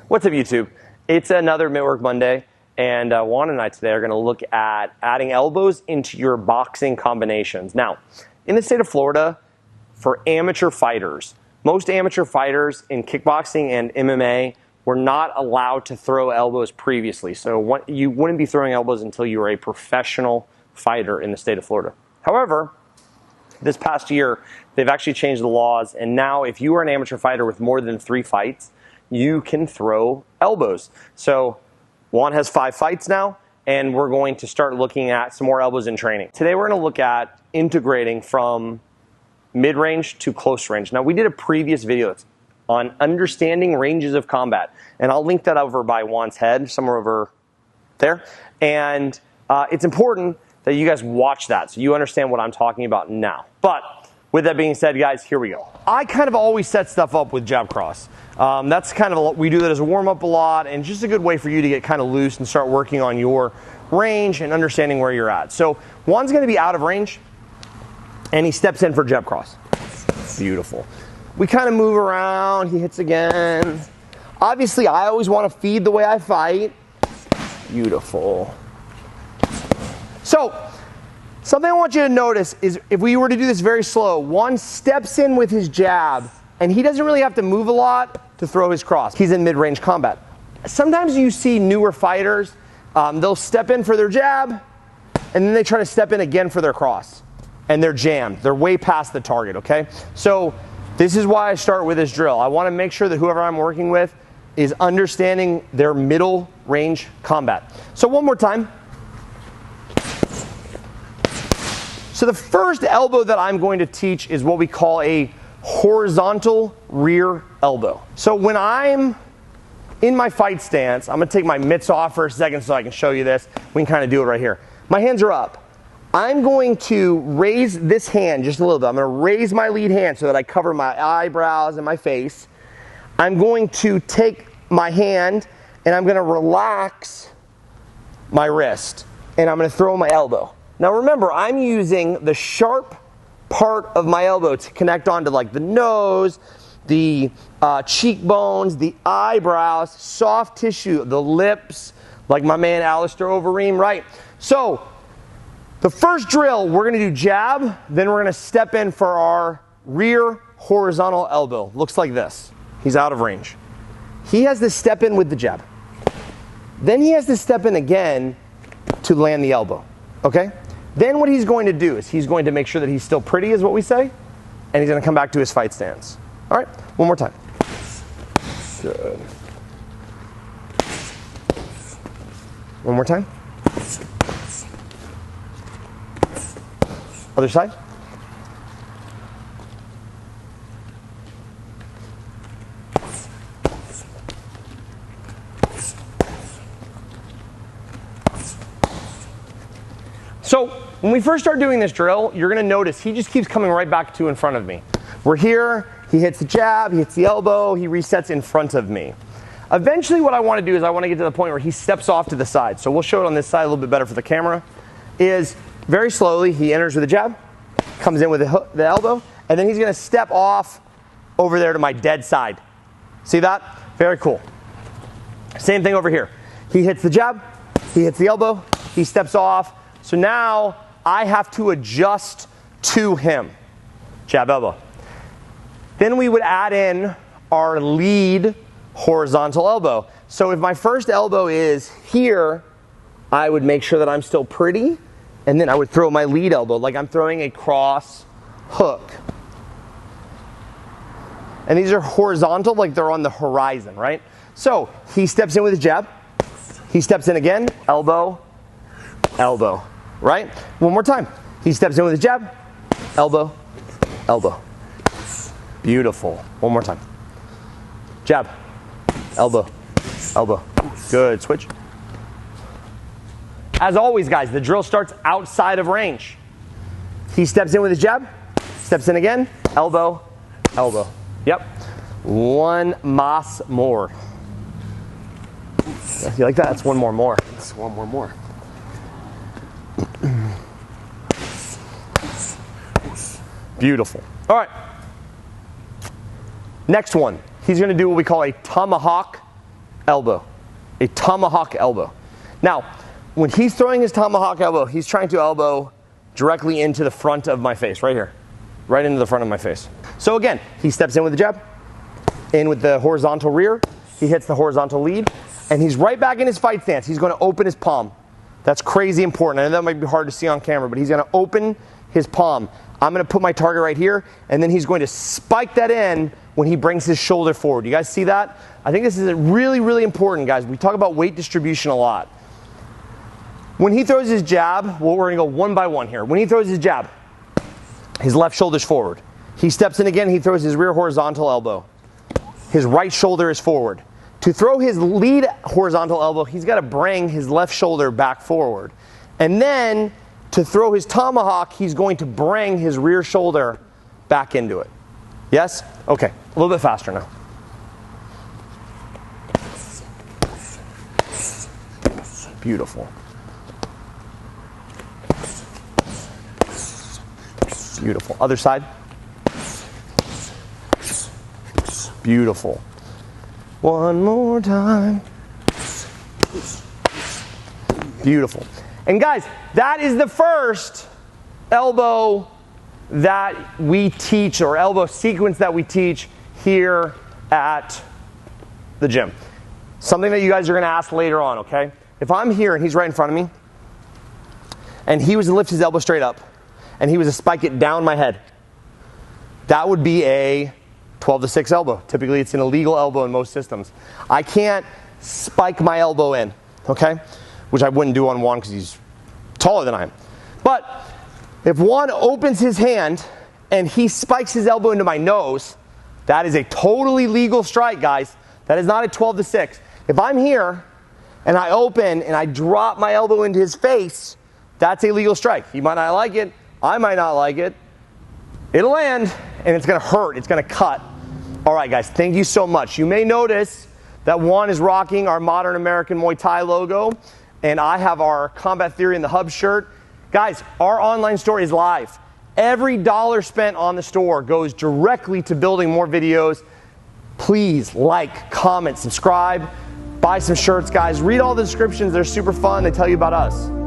What's up, YouTube? It's another Mittwork Monday, and Juan and I today are going to look at adding elbows into your boxing combinations. Now, in the state of Florida, for amateur fighters, most amateur fighters in kickboxing and MMA were not allowed to throw elbows previously. So you wouldn't be throwing elbows until you were a professional fighter in the state of Florida. However, this past year, they've actually changed the laws, and now if you are an amateur fighter with more than 3 fights, you can throw elbows. So Juan has 5 fights now, and we're going to start looking at some more elbows in training. Today we're going to look at integrating from mid-range to close range. Now, we did a previous video on understanding ranges of combat, and I'll link that over by Juan's head, somewhere over there. And it's important that you guys watch that so you understand what I'm talking about now. But with that being said, guys, here we go. I kind of always set stuff up with jab cross. That's kind of, we do that as a warm-up a lot, and just a good way for you to get kind of loose and start working on your range and understanding where you're at. So Juan's going to be out of range, and he steps in for jab cross. Beautiful. We kind of move around. He hits again. Obviously, I always want to feed the way I fight. Beautiful. So, something I want you to notice is if we were to do this very slow, Juan steps in with his jab, and he doesn't really have to move a lot to throw his cross. He's in mid-range combat. Sometimes you see newer fighters, they'll step in for their jab, and then they try to step in again for their cross. And they're jammed. They're way past the target, okay? So this is why I start with this drill. I want to make sure that whoever I'm working with is understanding their middle range combat. So one more time. So the first elbow that I'm going to teach is what we call a horizontal rear elbow. So when I'm in my fight stance, I'm going to take my mitts off for a second so I can show you this. We can kind of do it right here. My hands are up. I'm going to raise this hand just a little bit. I'm going to raise my lead hand so that I cover my eyebrows and my face. I'm going to take my hand and I'm going to relax my wrist. And I'm going to throw my elbow. Now remember, I'm using the sharp part of my elbow to connect onto like the nose, the cheekbones, the eyebrows, soft tissue, the lips, like my man Alistair Overeem, right? So the first drill, we're going to do jab, then we're going to step in for our rear horizontal elbow. Looks like this. He's out of range. He has to step in with the jab. Then he has to step in again to land the elbow, okay? Then what he's going to do is he's going to make sure that he's still pretty, is what we say, and he's going to come back to his fight stance. All right, one more time. Good. One more time. Other side. So when we first start doing this drill, you're going to notice he just keeps coming right back to in front of me. We're here, he hits the jab, he hits the elbow, he resets in front of me. Eventually what I want to do is I want to get to the point where he steps off to the side. So we'll show it on this side a little bit better for the camera. Is very slowly, he enters with a jab, comes in with the elbow, and then he's going to step off over there to my dead side. See that? Very cool. Same thing over here. He hits the jab, he hits the elbow, he steps off. So now I have to adjust to him. Jab, elbow. Then we would add in our lead horizontal elbow. So if my first elbow is here, I would make sure that I'm still pretty, and then I would throw my lead elbow like I'm throwing a cross hook. And these are horizontal, like they're on the horizon, right? So he steps in with his jab. He steps in again, elbow, elbow, right? One more time. He steps in with his jab, elbow, elbow. Beautiful. One more time. Jab, elbow, elbow. Good, switch. As always, guys, the drill starts outside of range. He steps in with his jab, steps in again, elbow, elbow. Yep. One mas more. You like that? That's one more. That's one more. Beautiful. All right. Next one. He's going to do what we call a tomahawk elbow. A tomahawk elbow. Now, when he's throwing his tomahawk elbow, he's trying to elbow directly into the front of my face, right here. Right into the front of my face. So again, he steps in with the jab, in with the horizontal rear, he hits the horizontal lead, and he's right back in his fight stance. He's going to open his palm. That's crazy important. I know that might be hard to see on camera, but he's going to open his palm. I'm going to put my target right here, and then he's going to spike that in when he brings his shoulder forward. You guys see that? I think this is really, really important, guys. We talk about weight distribution a lot. When he throws his jab, well, we're going to go one by one here. When he throws his jab, his left shoulder's forward. He steps in again, he throws his rear horizontal elbow. His right shoulder is forward. To throw his lead horizontal elbow, he's got to bring his left shoulder back forward. And then, to throw his tomahawk, he's going to bring his rear shoulder back into it. Yes? Okay, a little bit faster now. Beautiful. Beautiful. Other side. Beautiful. One more time. Beautiful. And guys, that is the first elbow that we teach, or elbow sequence that we teach here at the gym. Something that you guys are going to ask later on, okay? If I'm here and he's right in front of me, and he was to lift his elbow straight up, and he was to spike it down my head, that would be a 12-6 elbow. Typically, it's an illegal elbow in most systems. I can't spike my elbow in, okay? Which I wouldn't do on Juan because he's taller than I am. But if Juan opens his hand and he spikes his elbow into my nose, that is a totally legal strike, guys. That is not a 12-6. If I'm here and I open and I drop my elbow into his face, that's a legal strike. He might not like it. I might not like it. It'll land, and it's going to hurt. It's going to cut. All right, guys, thank you so much. You may notice that Juan is rocking our Modern American Muay Thai logo, and I have our Combat Theory in the Hub shirt. Guys, our online store is live. Every dollar spent on the store goes directly to building more videos. Please like, comment, subscribe, buy some shirts, guys. Read all the descriptions. They're super fun. They tell you about us.